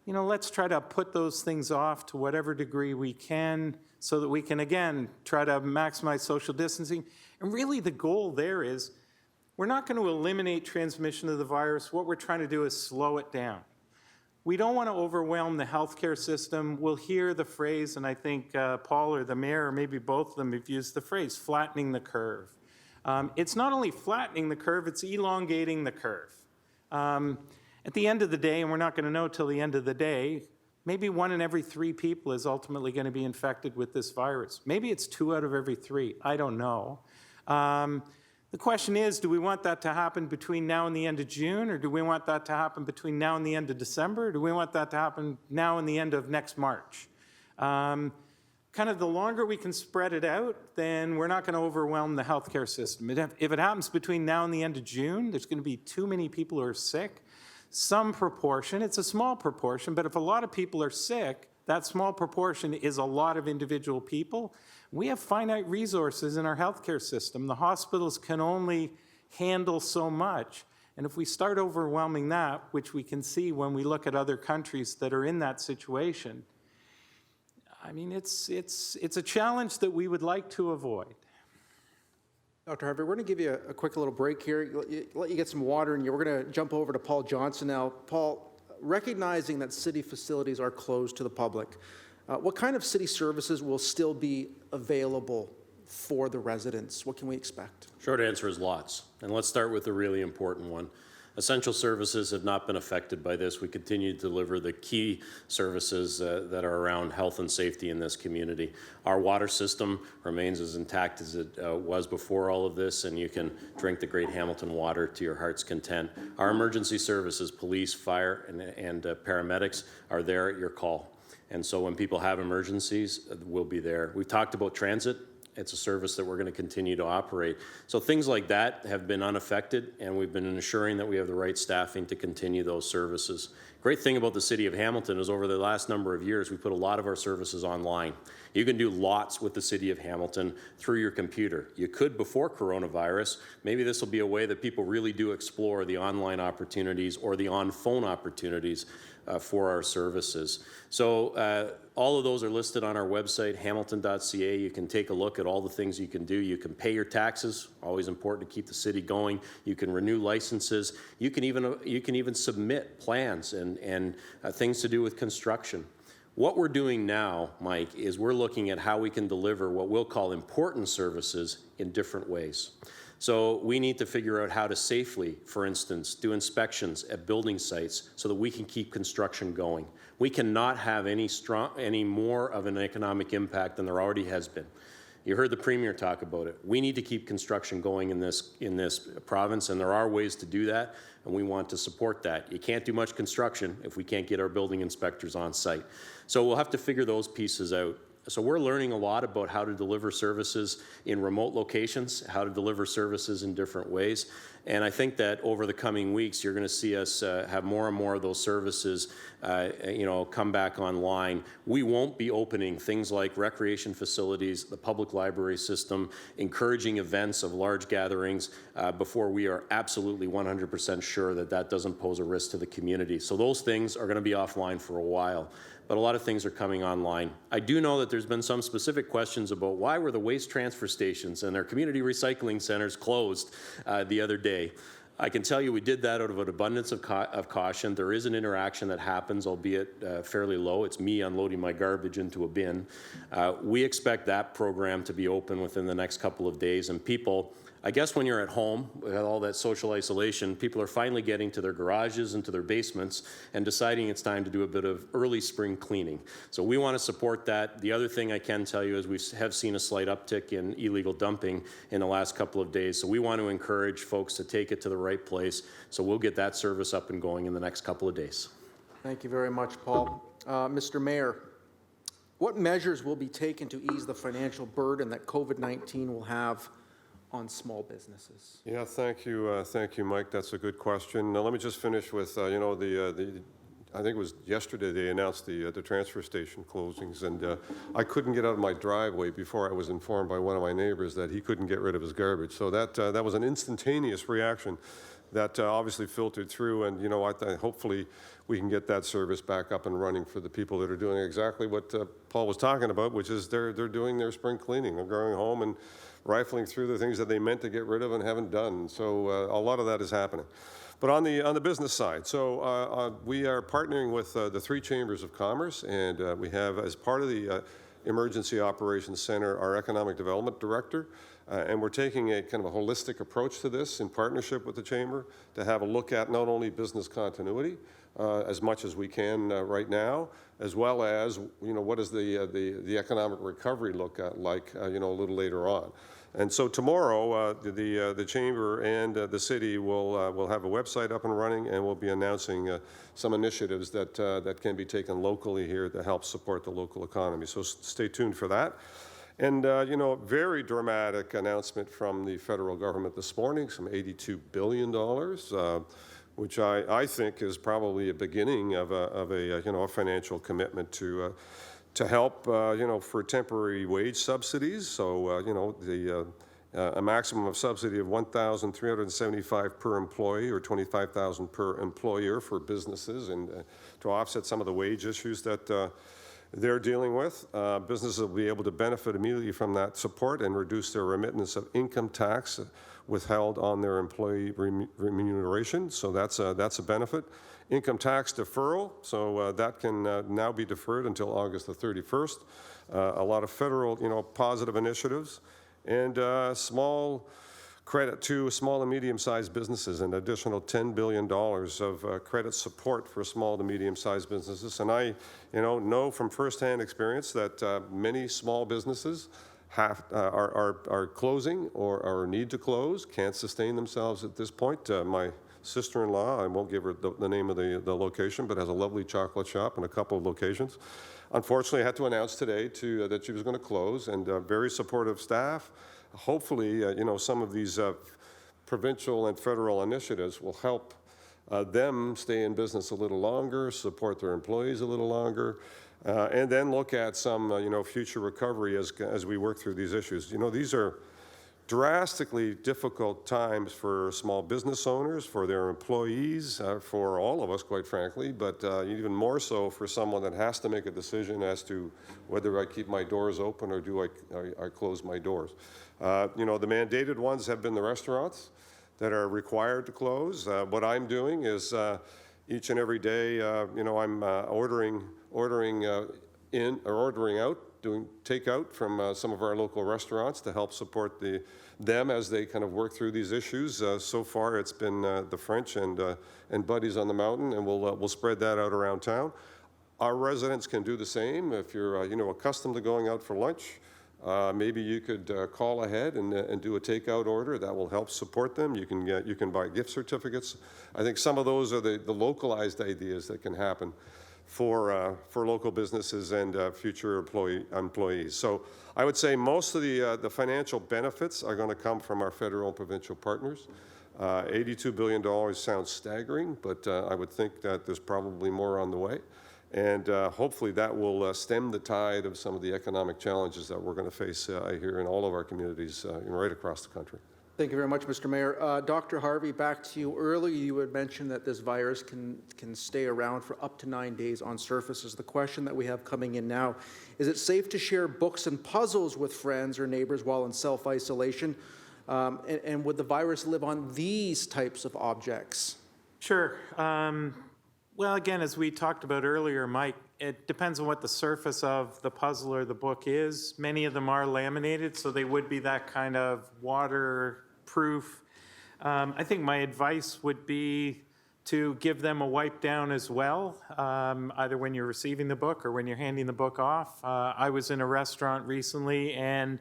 let's try to put those things off to whatever degree we can so that we can, again, try to maximize social distancing. And really the goal there is, we're not going to eliminate transmission of the virus. What we're trying to do is slow it down. We don't want to overwhelm the healthcare system. We'll hear the phrase, and I think Paul or the mayor, or maybe both of them have used the phrase, flattening the curve. It's not only flattening the curve, it's elongating the curve. At the end of the day, and we're not going to know till the end of the day, maybe 1 in every 3 people is ultimately going to be infected with this virus. Maybe it's 2 out of every 3. I don't know. The question is, do we want that to happen between now and the end of June, or do we want that to happen between now and the end of December, or do we want that to happen now and the end of next March? Kind of the longer we can spread it out, then we're not going to overwhelm the healthcare system. If it happens between now and the end of June, there's going to be too many people who are sick. Some proportion, it's a small proportion, but if a lot of people are sick, that small proportion is a lot of individual people. We have finite resources in our healthcare system. The hospitals can only handle so much. And if we start overwhelming that, which we can see when we look at other countries that are in that situation, I mean, it's a challenge that we would like to avoid. Dr. Harvey, we're going to give you a quick little break here, let you get some water, and we're going to jump over to Paul Johnson now. Paul, recognizing that city facilities are closed to the public, what kind of city services will still be available for the residents? What can we expect? Short answer is lots. And let's start with the really important one. Essential services have not been affected by this. We continue to deliver the key services that are around health and safety in this community. Our water system remains as intact as it was before all of this, and you can drink the great Hamilton water to your heart's content. Our emergency services, police, fire, and paramedics are there at your call. And so when people have emergencies, we'll be there. We've talked about transit. It's a service that we're going to continue to operate. So things like that have been unaffected, and we've been ensuring that we have the right staffing to continue those services. Great thing about the City of Hamilton is over the last number of years, we put a lot of our services online. You can do lots with the City of Hamilton through your computer. You could before coronavirus. Maybe this will be a way that people really do explore the online opportunities or the on-phone opportunities for our services. So all of those are listed on our website, hamilton.ca. You can take a look at all the things you can do. You can pay your taxes, always important to keep the city going. You can renew licenses. You can even submit plans and things to do with construction. What we're doing now, Mike, is we're looking at how we can deliver what we'll call important services in different ways. So we need to figure out how to safely, for instance, do inspections at building sites so that we can keep construction going. We cannot have any more of an economic impact than there already has been. You heard the Premier talk about it. We need to keep construction going in this province, and there are ways to do that, and we want to support that. You can't do much construction if we can't get our building inspectors on site. So we'll have to figure those pieces out. So we're learning a lot about how to deliver services in remote locations, how to deliver services in different ways. And I think that over the coming weeks, you're going to see us have more and more of those services, come back online. We won't be opening things like recreation facilities, the public library system, encouraging events of large gatherings before we are absolutely 100% sure that that doesn't pose a risk to the community. So those things are going to be offline for a while. But a lot of things are coming online. I do know that there's been some specific questions about why were the waste transfer stations and our community recycling centers closed the other day. I can tell you we did that out of an abundance of caution. There is an interaction that happens, albeit fairly low. It's me unloading my garbage into a bin. We expect that program to be open within the next couple of days, and people, I guess when you're at home with all that social isolation, people are finally getting to their garages and to their basements and deciding it's time to do a bit of early spring cleaning. So we want to support that. The other thing I can tell you is we have seen a slight uptick in illegal dumping in the last couple of days. So we want to encourage folks to take it to the right place. So we'll get that service up and going in the next couple of days. Thank you very much, Paul. Mr. Mayor, what measures will be taken to ease the financial burden that COVID-19 will have on small businesses? Yeah, thank you, Mike. That's a good question. Now, let me just finish with, I think it was yesterday they announced the transfer station closings, and I couldn't get out of my driveway before I was informed by one of my neighbors that he couldn't get rid of his garbage. So that was an instantaneous reaction that obviously filtered through, and hopefully we can get that service back up and running for the people that are doing exactly what Paul was talking about, which is they're doing their spring cleaning. They're going home and rifling through the things that they meant to get rid of and haven't done. So a lot of that is happening. But on the business side, so we are partnering with the three chambers of commerce, and we have, as part of the Emergency Operations Center, our Economic Development Director, and we're taking a kind of a holistic approach to this in partnership with the chamber to have a look at not only business continuity as much as we can right now, as well as what does the economic recovery look like a little later on. And so tomorrow, the chamber and the city will have a website up and running, and we'll be announcing some initiatives that can be taken locally here to help support the local economy. So stay tuned for that. And very dramatic announcement from the federal government this morning, some $82 billion, which I think is probably a beginning of a financial commitment to to help, for temporary wage subsidies. So, a maximum of subsidy of $1,375 per employee or $25,000 per employer for businesses, and to offset some of the wage issues that they're dealing with. Businesses will be able to benefit immediately from that support and reduce their remittance of income tax withheld on their employee remuneration. So that's a benefit. Income tax deferral, so that can now be deferred until August the 31st. A lot of federal, positive initiatives, and small credit to small and medium-sized businesses, an additional $10 billion of credit support for small to medium-sized businesses. And I, know from firsthand experience that many small businesses are closing or need to close, can't sustain themselves at this point. My sister-in-law, I won't give her the name of the location, but has a lovely chocolate shop in a couple of locations. Unfortunately, I had to announce today that she was going to close, and very supportive staff. Hopefully, some of these provincial and federal initiatives will help them stay in business a little longer, support their employees a little longer, and then look at some, future recovery as we work through these issues. These are drastically difficult times for small business owners, for their employees, for all of us, quite frankly, but even more so for someone that has to make a decision as to whether I keep my doors open or do I close my doors. The mandated ones have been the restaurants that are required to close. What I'm doing is each and every day, I'm ordering in or ordering out, doing takeout from some of our local restaurants to help support them as they kind of work through these issues. So far, it's been the French and Buddies on the Mountain, and we'll spread that out around town. Our residents can do the same. If you're accustomed to going out for lunch, maybe you could call ahead and do a takeout order. That will help support them. You can buy gift certificates. I think some of those are the localized ideas that can happen for local businesses and future employees. So I would say most of the financial benefits are going to come from our federal and provincial partners. $82 billion sounds staggering, but I would think that there's probably more on the way. And hopefully that will stem the tide of some of the economic challenges that we're going to face here in all of our communities right across the country. Thank you very much, Mr. Mayor. Dr. Harvey, back to you. Earlier, you had mentioned that this virus can stay around for up to 9 days on surfaces. The question that we have coming in now, is it safe to share books and puzzles with friends or neighbors while in self-isolation? And would the virus live on these types of objects? Sure. Well, again, as we talked about earlier, Mike, it depends on what the surface of the puzzle or the book is. Many of them are laminated, so they would be that kind of waterproof. I think my advice would be to give them a wipe down as well, either when you're receiving the book or when you're handing the book off. I was in a restaurant recently and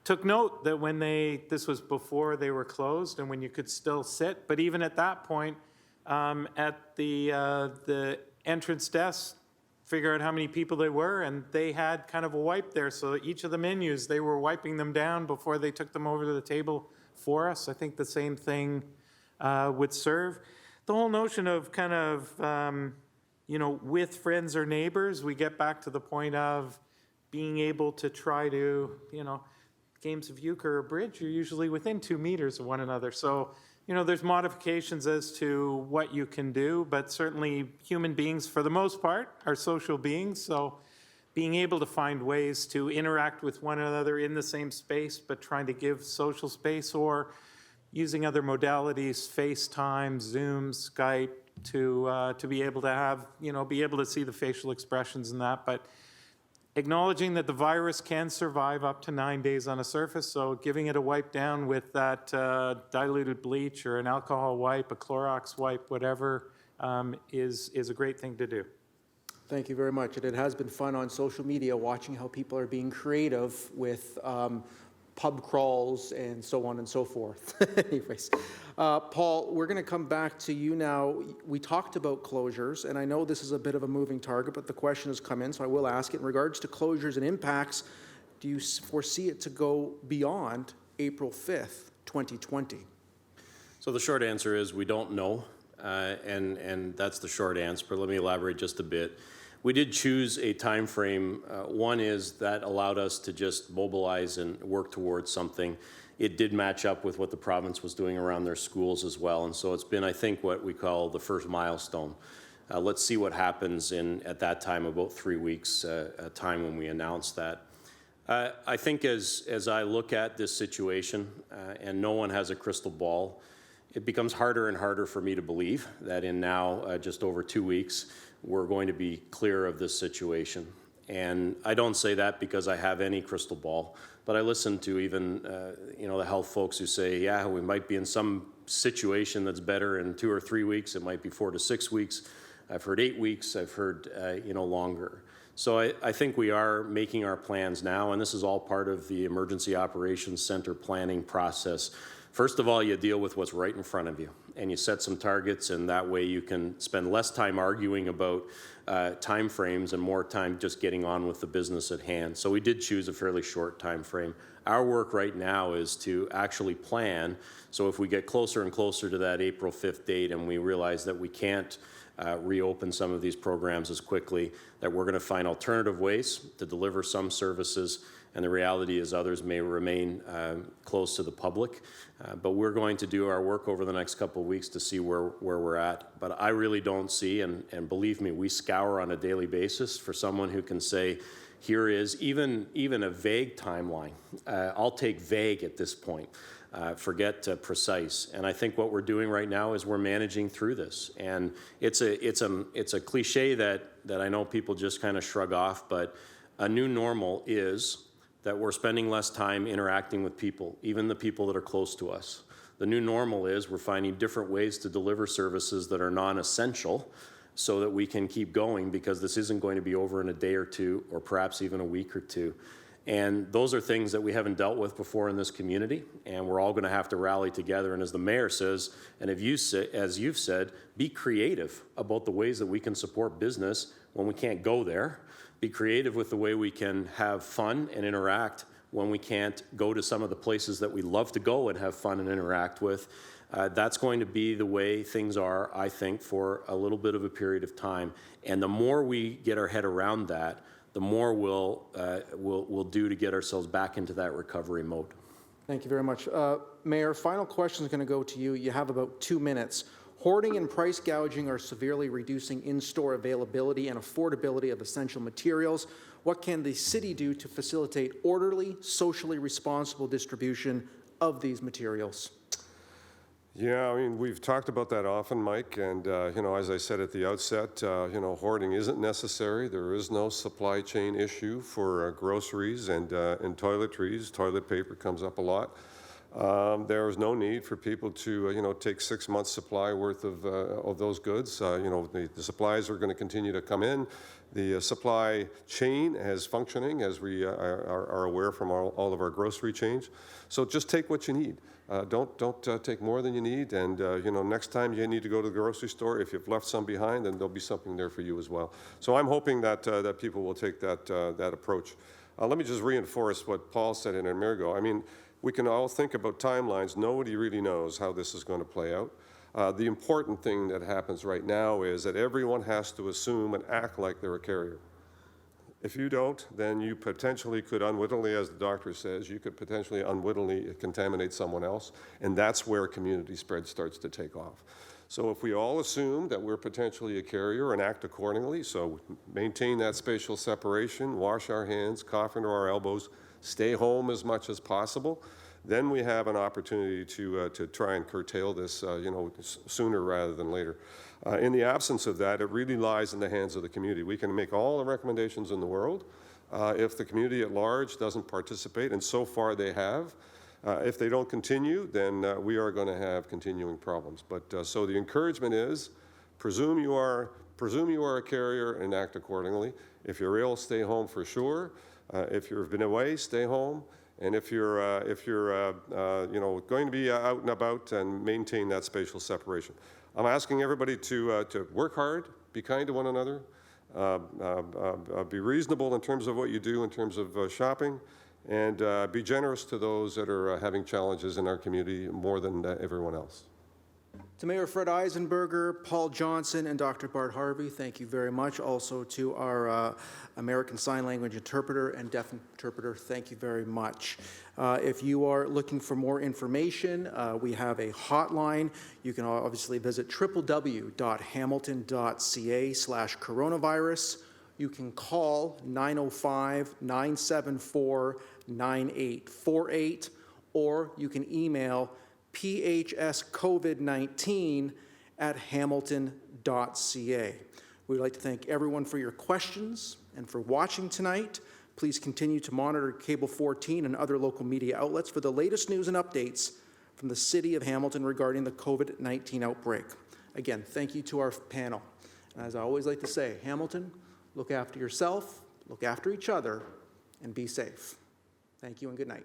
took note that when this was before they were closed and when you could still sit, but even at that point, at the entrance desk, figure out how many people they were, and they had kind of a wipe there. So each of the menus, they were wiping them down before they took them over to the table for us. I think the same thing would serve. The whole notion of kind of, with friends or neighbors, we get back to the point of being able to try to, games of euchre or bridge, you're usually within 2 meters of one another. So, there's modifications as to what you can do, but certainly human beings, for the most part, are social beings. So being able to find ways to interact with one another in the same space, but trying to give social space, or using other modalities, FaceTime, Zoom, Skype, to be able to have, be able to see the facial expressions and that. But acknowledging that the virus can survive up to 9 days on a surface, so giving it a wipe down with that diluted bleach or an alcohol wipe, a Clorox wipe, whatever, is a great thing to do. Thank you very much. And it has been fun on social media watching how people are being creative with pub crawls and so on and so forth. Anyways, Paul, we're going to come back to you now. We talked about closures, and I know this is a bit of a moving target, but the question has come in, so I will ask it. In regards to closures and impacts, do you foresee it to go beyond April 5th, 2020? So the short answer is we don't know, and that's the short answer, but let me elaborate just a bit. We did choose a time frame. One is that allowed us to just mobilize and work towards something. It did match up with what the province was doing around their schools as well. And so it's been, I think, what we call the first milestone. Let's see what happens at that time, about 3 weeks time when we announce that. I think as I look at this situation, and no one has a crystal ball, it becomes harder and harder for me to believe that in now just over 2 weeks, we're going to be clear of this situation. And I don't say that because I have any crystal ball, but I listen to even the health folks who say, yeah, we might be in some situation that's better in 2 or 3 weeks. It might be 4 to 6 weeks. I've heard 8 weeks. I've heard longer. So I think we are making our plans now, and this is all part of the Emergency Operations Center planning process. First of all, you deal with what's right in front of you, and you set some targets, and that way you can spend less time arguing about time frames and more time just getting on with the business at hand. So we did choose a fairly short time frame. Our work right now is to actually plan, so if we get closer and closer to that April 5th date and we realize that we can't reopen some of these programs as quickly, that we're going to find alternative ways to deliver some services, and the reality is others may remain close to the public. But we're going to do our work over the next couple of weeks to see where we're at. But I really don't see, and believe me, we scour on a daily basis for someone who can say, here is even a vague timeline. I'll take vague at this point. Forget precise. And I think what we're doing right now is we're managing through this. And it's a cliche that I know people just kind of shrug off, but a new normal is that we're spending less time interacting with people, even the people that are close to us. The new normal is we're finding different ways to deliver services that are non-essential so that we can keep going, because this isn't going to be over in a day or two, or perhaps even a week or two. And those are things that we haven't dealt with before in this community, and we're all going to have to rally together. And as the mayor says, and as you've said, be creative about the ways that we can support business when we can't go there. Be creative with the way we can have fun and interact when we can't go to some of the places that we love to go and have fun and interact with. That's going to be the way things are, I think, for a little bit of a period of time. And the more we get our head around that, the more we'll do to get ourselves back into that recovery mode. Thank you very much. Mayor, final question is going to go to you. You have about 2 minutes. Hoarding and price gouging are severely reducing in-store availability and affordability of essential materials. What can the city do to facilitate orderly, socially responsible distribution of these materials? Yeah, I mean, we've talked about that often, Mike, and, as I said at the outset, hoarding isn't necessary. There is no supply chain issue for groceries and toiletries. Toilet paper comes up a lot. There is no need for people to, take 6 months' supply worth of those goods. The supplies are going to continue to come in. The supply chain is functioning, as we are aware from all of our grocery chains. So just take what you need. Don't take more than you need. And next time you need to go to the grocery store, if you've left some behind, then there'll be something there for you as well. So I'm hoping that that people will take that approach. Let me just reinforce what Paul said in a minute ago. I mean, we can all think about timelines. Nobody really knows how this is going to play out. The important thing that happens right now is that everyone has to assume and act like they're a carrier. If you don't, then you potentially could unwittingly, as the doctor says, you could potentially unwittingly contaminate someone else, and that's where community spread starts to take off. So if we all assume that we're potentially a carrier and act accordingly, so maintain that spatial separation, wash our hands, cough into our elbows, stay home as much as possible, then we have an opportunity to try and curtail this, sooner rather than later. In the absence of that, it really lies in the hands of the community. We can make all the recommendations in the world. If the community at large doesn't participate, and so far they have, if they don't continue, then we are going to have continuing problems. But so the encouragement is, presume you are a carrier and act accordingly. If you're ill, stay home for sure. If you've been away, stay home. And if you're going to be out and about, and maintain that spatial separation. I'm asking everybody to work hard, be kind to one another, be reasonable in terms of what you do in terms of shopping, and be generous to those that are having challenges in our community more than everyone else. To Mayor Fred Eisenberger, Paul Johnson, and Dr. Bart Harvey, thank you very much. Also to our American Sign Language interpreter and deaf interpreter, thank you very much. If you are looking for more information, we have a hotline. You can obviously visit www.hamilton.ca/coronavirus. You can call 905-974-9848, or you can email phscovid19@hamilton.ca. We'd like to thank everyone for your questions and for watching tonight. Please continue to monitor Cable 14 and other local media outlets for the latest news and updates from the City of Hamilton regarding the COVID-19 outbreak. Again, thank you to our panel. And as I always like to say, Hamilton, look after yourself, look after each other, and be safe. Thank you and good night.